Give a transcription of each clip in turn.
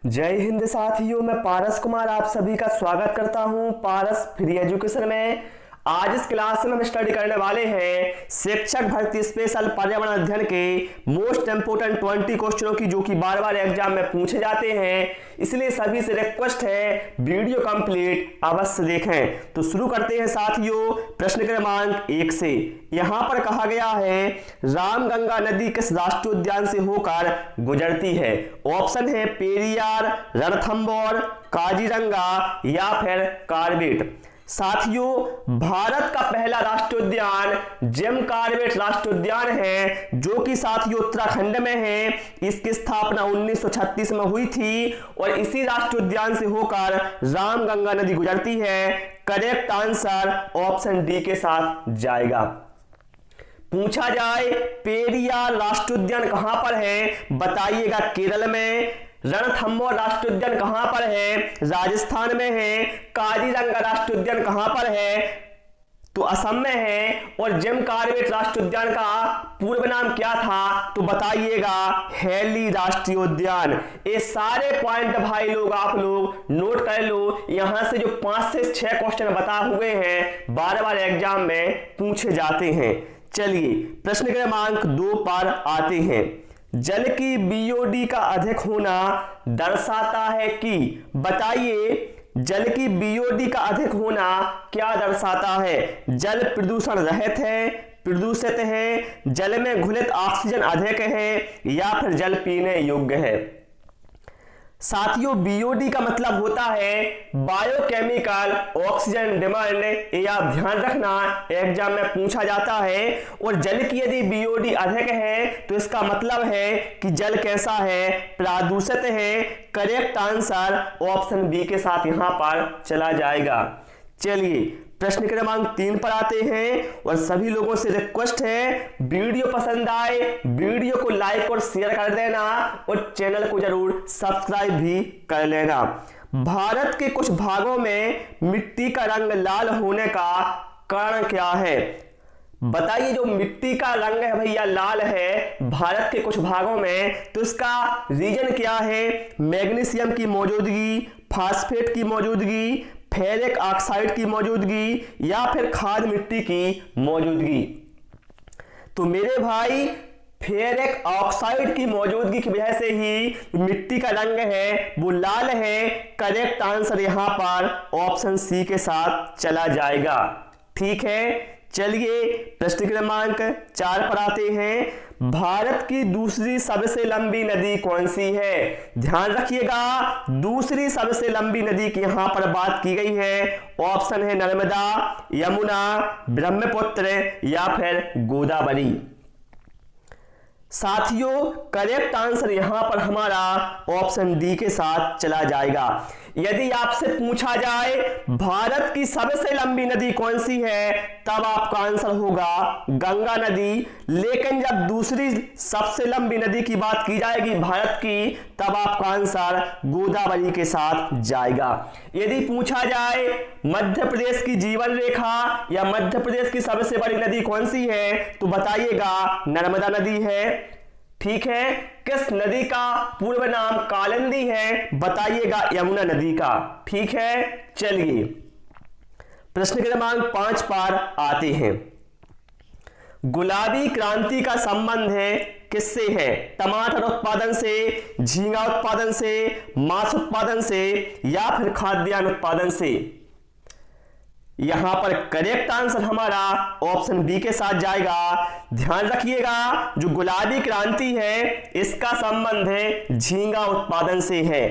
जय हिंद साथियों, मैं पारस कुमार आप सभी का स्वागत करता हूं पारस फ्री एजुकेशन में। आज इस क्लास में हम स्टडी करने वाले हैं शिक्षक भर्ती स्पेशल पर्यावरण अध्ययन के मोस्ट इंपोर्टेंट 20 क्वेश्चनों की, जो कि बार बार एग्जाम में पूछे जाते हैं। इसलिए सभी से रिक्वेस्ट है वीडियो कंप्लीट अवश्य देखें। तो शुरू करते हैं साथियों प्रश्न क्रमांक 1 से। यहां पर कहा गया है रामगंगा नदी किस राष्ट्रीय उद्यान से होकर गुजरती है। ऑप्शन है पेरियार, रणथंभौर, काजीरंगा या फिर कार्बेट। साथियों भारत का पहला राष्ट्रीय उद्यान जिम कॉर्बेट राष्ट्रीय उद्यान है, जो कि साथियों उत्तराखंड में है। इसकी स्थापना 1936 में हुई थी और इसी राष्ट्रीय उद्यान से होकर रामगंगा नदी गुजरती है। करेक्ट आंसर ऑप्शन डी के साथ जाएगा। पूछा जाए पेरियार राष्ट्रीय उद्यान कहां पर है, बताइएगा केरल में। रणथंभौर राष्ट्रीय उद्यान कहां पर है, राजस्थान में है। काजीरंगा राष्ट्रीय उद्यान कहां पर है, तो असम में है। और जिम कॉर्बेट राष्ट्रीय उद्यान का पूर्व नाम क्या था, तो बताइएगा हैली राष्ट्रीय उद्यान। ये सारे पॉइंट भाई लोग आप लोग नोट कर लो। यहां से जो 5 से 6 क्वेश्चन बता हुए हैं बार बार एग्जाम में पूछे जाते हैं। चलिए प्रश्न क्रमांक 2 पर आते हैं। जल की बीओडी का अधिक होना दर्शाता है कि, बताइए जल की बीओडी का अधिक होना क्या दर्शाता है। जल प्रदूषण रहित है, प्रदूषित है, जल में घुलित ऑक्सीजन अधिक है या फिर जल पीने योग्य है। साथियों बीओडी का मतलब होता है बायोकेमिकल ऑक्सीजन डिमांड। ये आप ध्यान रखना, एग्जाम में पूछा जाता है। और जल की यदि बीओडी अधिक है तो इसका मतलब है कि जल कैसा है, प्रदूषित है। करेक्ट आंसर ऑप्शन बी के साथ यहां पर चला जाएगा। चलिए प्रश्न क्रमांक 3 पर आते हैं और सभी लोगों से रिक्वेस्ट है वीडियो पसंद आए वीडियो को लाइक और शेयर कर देना और चैनल को जरूर सब्सक्राइब भी कर लेना। भारत के कुछ भागों में मिट्टी का रंग लाल होने का कारण क्या है। बताइए जो मिट्टी का रंग है भैया लाल है भारत के कुछ भागों में, तो इसका रीजन क्या है। मैग्नीशियम की मौजूदगी, फास्फेट की मौजूदगी, फेरिक ऑक्साइड की मौजूदगी या फिर खाद मिट्टी की मौजूदगी। तो मेरे भाई फेरिक ऑक्साइड की मौजूदगी की वजह से ही मिट्टी का रंग है वो लाल है। करेक्ट आंसर यहां पर ऑप्शन सी के साथ चला जाएगा। ठीक है, चलिए प्रश्न क्रमांक 4 पर आते हैं। भारत की दूसरी सबसे लंबी नदी कौन सी है। ध्यान रखिएगा दूसरी सबसे लंबी नदी की यहां पर बात की गई है। ऑप्शन है नर्मदा, यमुना, ब्रह्मपुत्र या फिर गोदावरी। साथियों करेक्ट आंसर यहां पर हमारा ऑप्शन डी के साथ चला जाएगा। यदि आपसे पूछा जाए भारत की सबसे लंबी नदी कौन सी है, तब आपका आंसर होगा गंगा नदी। लेकिन जब दूसरी सबसे लंबी नदी की बात की जाएगी भारत की, तब आपका आंसर गोदावरी के साथ जाएगा। यदि पूछा जाए मध्य प्रदेश की जीवन रेखा या मध्य प्रदेश की सबसे बड़ी नदी कौन सी है, तो बताइएगा नर्मदा नदी है। ठीक है, किस नदी का पूर्व नाम कालिंदी है, बताइएगा यमुना नदी का। ठीक है, चलिए प्रश्न क्रमांक 5 पर आते हैं। गुलाबी क्रांति का संबंध है किससे है। टमाटर उत्पादन से, झींगा उत्पादन से, मांस उत्पादन से या फिर खाद्यान्न उत्पादन से। यहां पर करेक्ट आंसर हमारा ऑप्शन बी के साथ जाएगा। ध्यान रखिएगा जो गुलाबी क्रांति है इसका संबंध है झींगा उत्पादन से है।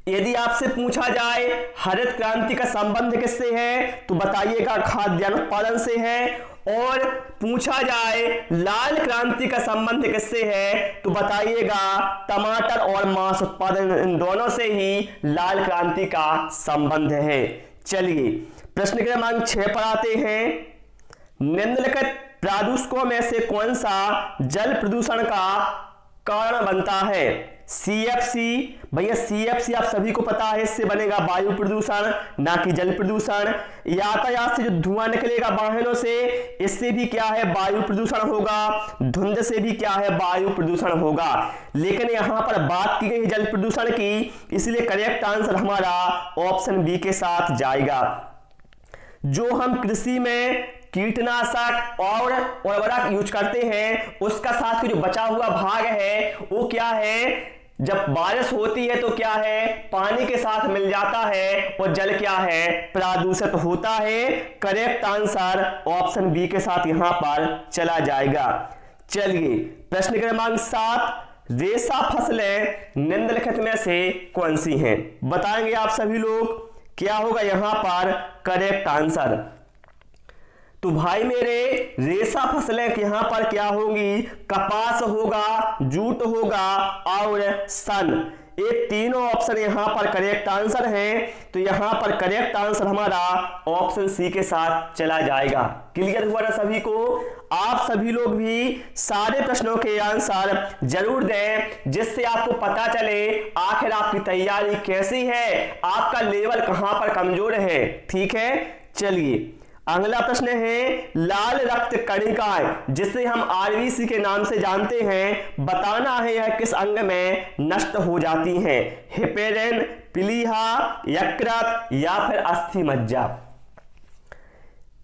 यदि आपसे पूछा जाए हरित क्रांति का संबंध किससे है, तो बताइएगा खाद्यान्न उत्पादन से है। और पूछा जाए लाल क्रांति का संबंध किससे है, तो बताइएगा टमाटर और मांस उत्पादन, इन दोनों से ही लाल क्रांति का संबंध है। चलिए प्रश्न क्रमांक 6 पर आते हैं। निम्नलिखित प्रदूषकों में से कौन सा जल प्रदूषण का कारण बनता है। CFC। भैया CFC आप सभी को पता है, इससे बनेगा वायु प्रदूषण, ना कि जल प्रदूषण। यातायात से जो धुआं निकलेगा वाहनों से, इससे भी क्या है, वायु प्रदूषण होगा। धुंध से भी क्या है, वायु प्रदूषण होगा। लेकिन यहां पर बात की गई जल प्रदूषण की, इसलिए करेक्ट आंसर हमारा ऑप्शन बी के साथ जाएगा। जो हम कृषि में कीटनाशक और उर्वरक यूज करते हैं, उसका साथ में जो बचा हुआ भाग है वो क्या है, जब बारिश होती है तो क्या है, पानी के साथ मिल जाता है और जल क्या है, प्रदूषित होता है। करेक्ट आंसर ऑप्शन बी के साथ यहां पर चला जाएगा। चलिए प्रश्न क्रमांक 7, रेशा फसलें निम्नलिखित में से कौन सी हैं? बताएंगे आप सभी लोग, क्या होगा यहां पर करेक्ट आंसर। तो भाई मेरे, रेशा फसलें यहां पर क्या होंगी, कपास होगा, जूट होगा और सन। ये तीनों ऑप्शन यहां पर करेक्ट आंसर हैं। तो यहां पर करेक्ट आंसर हमारा ऑप्शन सी के साथ चला जाएगा। क्लियर हुआ ना सभी को? आप सभी लोग भी सारे प्रश्नों के आंसर जरूर दें, जिससे आपको पता चले आखिर आपकी तैयारी कैसी है, आपका लेवल कहां पर कमजोर है। ठीक है, चलिए अगला प्रश्न है, लाल रक्त कणिकाएं जिसे हम आरबीसी के नाम से जानते हैं, बताना है यह किस अंग में नष्ट हो जाती हैं? हेपेरिन, प्लीहा, यकृत या फिर अस्थि मज्जा।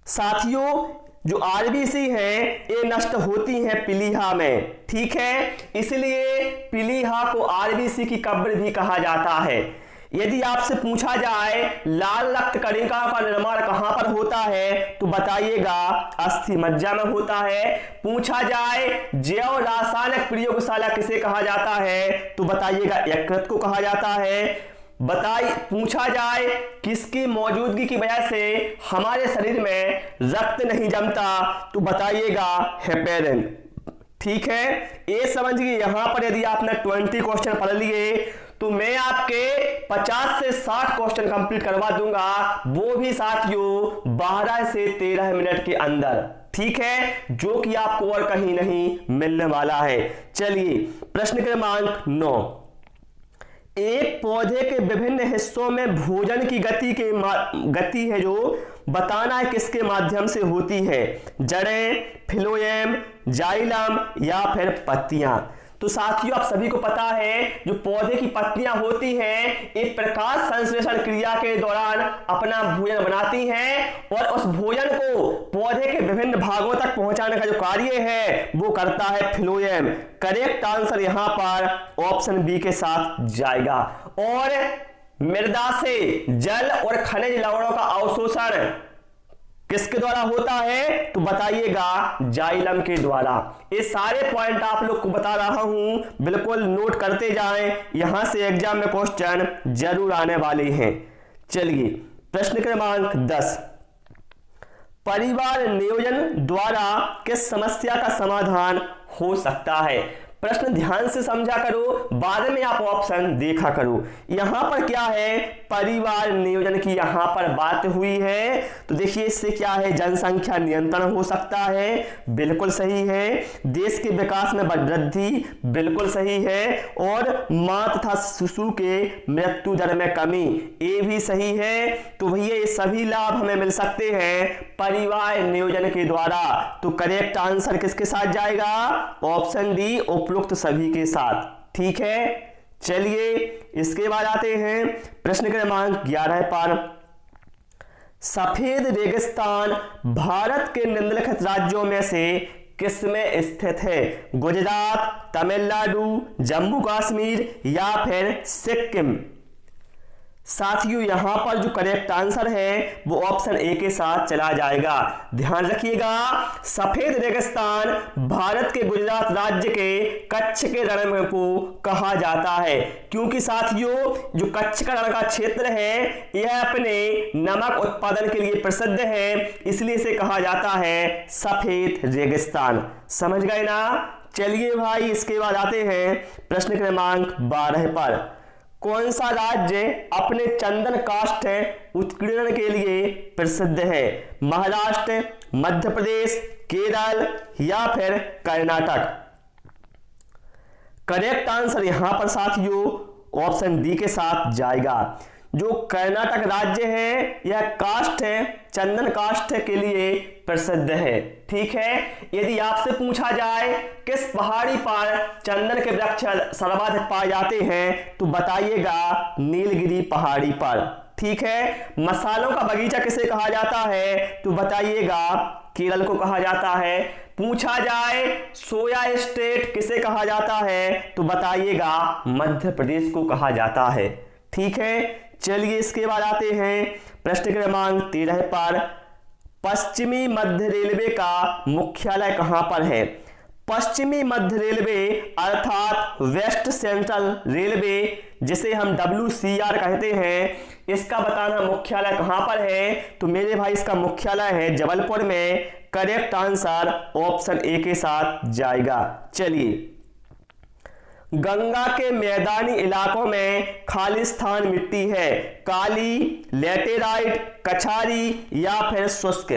साथियों, जो आरबीसी है ये नष्ट होती है प्लीहा में। ठीक है, इसलिए प्लीहा को आरबीसी की कब्र भी कहा जाता है। यदि आपसे पूछा जाए लाल रक्त कणिका का निर्माण कहां पर होता है, तो बताइएगा अस्थि मज्जा में होता है। पूछा जाए जैव रासायनिक प्रयोगशाला किसे कहा जाता है, तो बताइएगा यकृत को कहा जाता है। पूछा जाए किसकी मौजूदगी की वजह से हमारे शरीर में रक्त नहीं जमता, तो बताइएगा हेपेरिन। ठीक है, ये समझिए यहां पर यदि आपने 20 क्वेश्चन पढ़ लिए तो मैं आपके 50 से 60 क्वेश्चन कंप्लीट करवा दूंगा, वो भी साथियों 12 से 13 मिनट के अंदर। ठीक है, जो कि आपको और कहीं नहीं मिलने वाला है। चलिए प्रश्न क्रमांक 9, एक पौधे के विभिन्न हिस्सों में भोजन की गति है जो बताना है किसके माध्यम से होती है? जड़ें, फ्लोएम, जाइलम या फिर पत्तियां। तो साथियों आप सभी को पता है जो पौधे की पत्तियां होती हैं, एक प्रकाश संश्लेषण क्रिया के दौरान अपना भोजन बनाती हैं और उस भोजन को पौधे के विभिन्न भागों तक पहुंचाने का जो कार्य है वो करता है फ्लोएम। करेक्ट आंसर यहां पर ऑप्शन बी के साथ जाएगा। और मृदा से जल और खनिज लवणों का अवशोषण किसके द्वारा होता है, तो बताइएगा जाइलम के द्वारा। ये सारे पॉइंट आप लोग को बता रहा हूं, बिल्कुल नोट करते जाएं, यहां से एग्जाम में क्वेश्चन जरूर आने वाले हैं। चलिए प्रश्न क्रमांक 10, परिवार नियोजन द्वारा किस समस्या का समाधान हो सकता है? प्रश्न ध्यान से समझा करो, बाद में आप ऑप्शन देखा करो। यहां पर क्या है, परिवार नियोजन की यहां पर बात हुई है। तो देखिए इससे क्या है, जनसंख्या नियंत्रण हो सकता है, बिल्कुल सही है। देश के विकास में वृद्धि, बिल्कुल सही है। और मां तथा शिशु के मृत्यु दर में कमी, ये भी सही है। तो भैया ये सभी लाभ हमें मिल सकते हैं परिवार नियोजन के द्वारा। तो करेक्ट आंसर किसके साथ जाएगा? ऑप्शन डी, उपरोक्त सभी के साथ। ठीक है, चलिए इसके बाद आते हैं प्रश्न क्रमांक 11 पर। सफेद रेगिस्तान भारत के निम्नलिखित राज्यों में से किसमें स्थित है? गुजरात, तमिलनाडु, जम्मू कश्मीर या फिर सिक्किम। साथियों यहां पर जो करेक्ट आंसर है वो ऑप्शन ए के साथ चला जाएगा। ध्यान रखिएगा, सफेद रेगिस्तान भारत के गुजरात राज्य के कच्छ के रण को कहा जाता है, क्योंकि साथियों जो कच्छ का रण का क्षेत्र है यह अपने नमक उत्पादन के लिए प्रसिद्ध है, इसलिए इसे कहा जाता है सफेद रेगिस्तान। समझ गए ना? चलिए भाई इसके बाद आते हैं प्रश्न क्रमांक 12 पर। कौन सा राज्य अपने चंदन काष्ठ उत्कीर्णन के लिए प्रसिद्ध है? महाराष्ट्र, मध्य प्रदेश, केरल या फिर कर्नाटक। करेक्ट आंसर यहां पर साथियों ऑप्शन डी के साथ जाएगा। जो कर्नाटक राज्य है यह काष्ठ है, चंदन काष्ठ के लिए प्रसिद्ध है। ठीक है, यदि आपसे पूछा जाए किस पहाड़ी पर चंदन के वृक्ष सर्वाधिक पाए जाते हैं तो बताइएगा नीलगिरी पहाड़ी पर। ठीक है, मसालों का बगीचा किसे कहा जाता है तो बताइएगा केरल को कहा जाता है। पूछा जाए सोया स्टेट किसे कहा जाता है तो बताइएगा मध्य प्रदेश को कहा जाता है। ठीक है, चलिए इसके बाद आते हैं प्रश्न क्रमांक 13 पर। पश्चिमी मध्य रेलवे का मुख्यालय कहां पर है? पश्चिमी मध्य रेलवे अर्थात वेस्ट सेंट्रल रेलवे जिसे हम WCR कहते हैं, इसका बताना मुख्यालय कहां पर है तो मेरे भाई इसका मुख्यालय है जबलपुर में। करेक्ट आंसर ऑप्शन ए के साथ जाएगा। चलिए, गंगा के मैदानी इलाकों में खालिस्तान मिट्टी है, काली, लेटेराइट, कछारी या फिर शुष्क?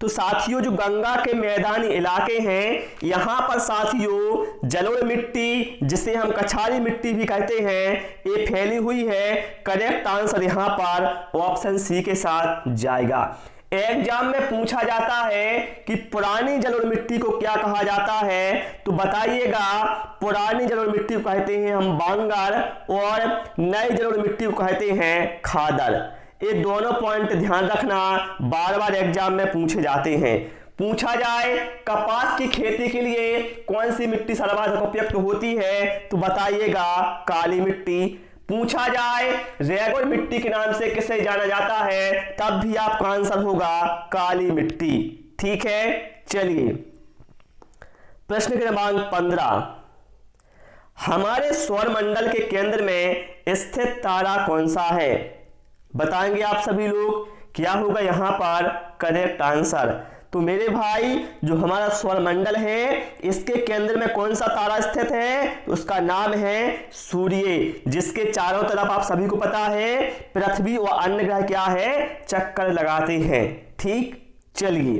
तो साथियों जो गंगा के मैदानी इलाके हैं यहां पर साथियों जलोढ़ मिट्टी जिसे हम कछारी मिट्टी भी कहते हैं ये फैली हुई है। करेक्ट आंसर यहां पर ऑप्शन सी के साथ जाएगा। एग्जाम में पूछा जाता है कि पुरानी जलोढ़ मिट्टी को क्या कहा जाता है तो बताइएगा पुरानी जलोढ़ मिट्टी को कहते हैं हम बांगर और नई जलोढ़ मिट्टी को कहते हैं खादर। ये दोनों पॉइंट ध्यान रखना, बार बार एग्जाम में पूछे जाते हैं। पूछा जाए कपास की खेती के लिए कौन सी मिट्टी सर्वाधिक उपयुक्त होती है तो बताइएगा काली मिट्टी। पूछा जाए रेगुर मिट्टी के नाम से किसे जाना जाता है तब भी आपका आंसर होगा काली मिट्टी। ठीक है, चलिए प्रश्न क्रमांक 15। हमारे सौरमंडल के केंद्र में स्थित तारा कौन सा है? बताएंगे आप सभी लोग क्या होगा यहां पर करेक्ट आंसर। तो मेरे भाई जो हमारा सौरमंडल है इसके केंद्र में कौन सा तारा स्थित है तो उसका नाम है सूर्य, जिसके चारों तरफ आप सभी को पता है पृथ्वी व अन्य ग्रह क्या है चक्कर लगाते हैं। ठीक, चलिए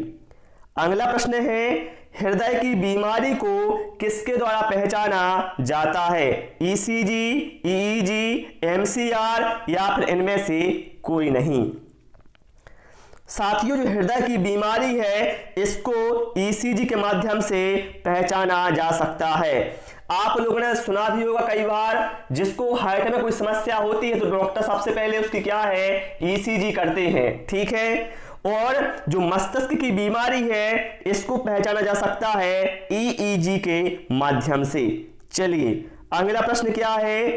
अगला प्रश्न है हृदय की बीमारी को किसके द्वारा पहचाना जाता है? ECG, EEG, MCR या फिर इनमें से कोई नहीं? साथियों जो हृदय की बीमारी है इसको ECG के माध्यम से पहचाना जा सकता है। आप लोगों ने सुना भी होगा कई बार जिसको हार्ट में कोई समस्या होती है तो डॉक्टर सबसे पहले उसकी क्या है ECG करते हैं। ठीक है, और जो मस्तिष्क की बीमारी है इसको पहचाना जा सकता है EEG के माध्यम से। चलिए अगला प्रश्न क्या है?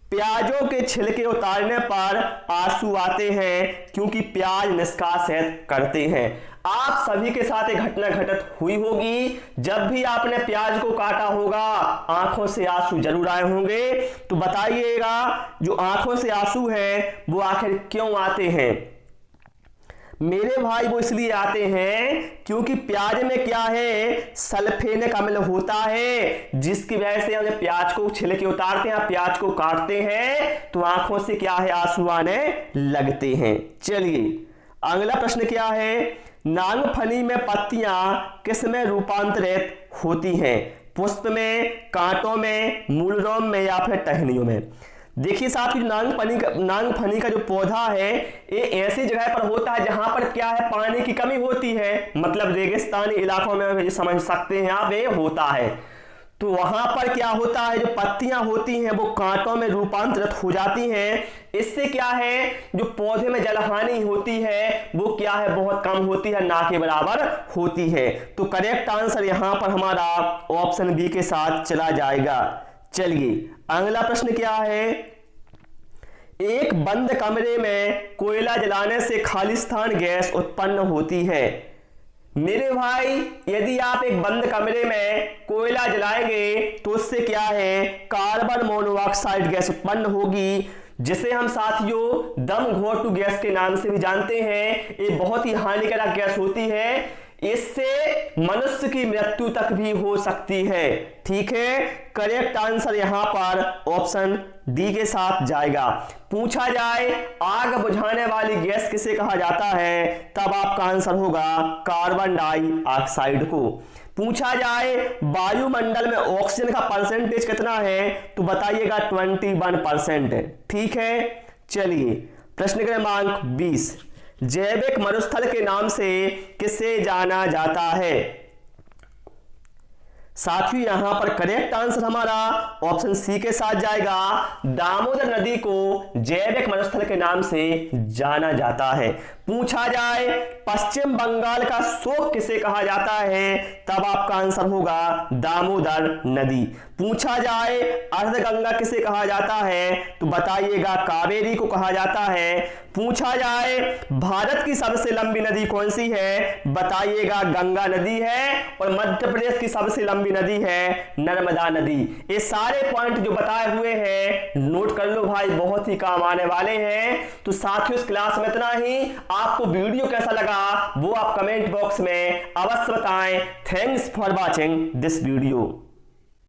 प्याजों के छिलके उतारने पर आंसू आते हैं क्योंकि प्याज निष्कासित करते हैं। आप सभी के साथ एक घटना घटित हुई होगी, जब भी आपने प्याज को काटा होगा आंखों से आंसू जरूर आए होंगे। तो बताइएगा जो आंखों से आंसू है वो आखिर क्यों आते हैं? मेरे भाई वो इसलिए आते हैं क्योंकि प्याज में क्या है सल्फेनिक अम्ल होता है, जिसकी वजह से हम प्याज को छिलके उतारते हैं प्याज को काटते हैं तो आंखों से क्या है आंसू आने लगते हैं। चलिए अगला प्रश्न क्या है? नागफनी में पत्तियां किस में रूपांतरित होती हैं? पुष्प में, कांटों में, मूलरोम में या फिर टहनियों में? देखिए साहब नागफनी का जो पौधा है ये ऐसी जगह पर होता है जहां पर क्या है पानी की कमी होती है, मतलब रेगिस्तानी इलाकों में समझ सकते हैं आप ये होता है। तो वहां पर क्या होता है जो पत्तियां होती हैं वो कांटों में रूपांतरित हो जाती हैं। इससे क्या है जो पौधे में जलहानि होती है वो क्या है बहुत कम होती है, ना के बराबर होती है। तो करेक्ट आंसर यहां पर हमारा ऑप्शन बी के साथ चला जाएगा। चलिए अगला प्रश्न क्या है? एक बंद कमरे में कोयला जलाने से खालिस्तान गैस उत्पन्न होती है। मेरे भाई यदि आप एक बंद कमरे में कोयला जलाएंगे तो उससे क्या है कार्बन मोनोऑक्साइड गैस उत्पन्न होगी, जिसे हम साथियों दम घोटू गैस के नाम से भी जानते हैं। ये बहुत ही हानिकारक गैस होती है, इससे मनुष्य की मृत्यु तक भी हो सकती है। ठीक है, करेक्ट आंसर यहां पर ऑप्शन डी के साथ जाएगा। पूछा जाए आग बुझाने वाली गैस किसे कहा जाता है तब आपका आंसर होगा कार्बन डाइऑक्साइड को। पूछा जाए वायुमंडल में ऑक्सीजन का परसेंटेज कितना है तो बताइएगा 21%। ठीक है, चलिए प्रश्न क्रमांक 20, जैविक मरुस्थल के नाम से किसे जाना जाता है? साथियों यहां पर करेक्ट आंसर हमारा ऑप्शन सी के साथ जाएगा। दामोदर नदी को जैविक मरुस्थल के नाम से जाना जाता है। पूछा जाए पश्चिम बंगाल का शोक किसे कहा जाता है, तब आपका आंसर होगा दामोदर नदी। पूछा जाए अर्धगंगा किसे कहा जाता है तो बताइएगा कावेरी को कहा जाता है। पूछा जाए भारत की सबसे लंबी नदी कौन सी है, बताइएगा गंगा नदी है। और मध्य प्रदेश की सबसे लंबी नदी है नर्मदा नदी। ये सारे पॉइंट जो बताए हुए हैं नोट कर लो भाई, बहुत ही काम आने वाले हैं। तो साथियों इस क्लास में इतना ही। आपको वीडियो कैसा लगा वो आप कमेंट बॉक्स में अवश्य बताएं। Thanks for watching this video.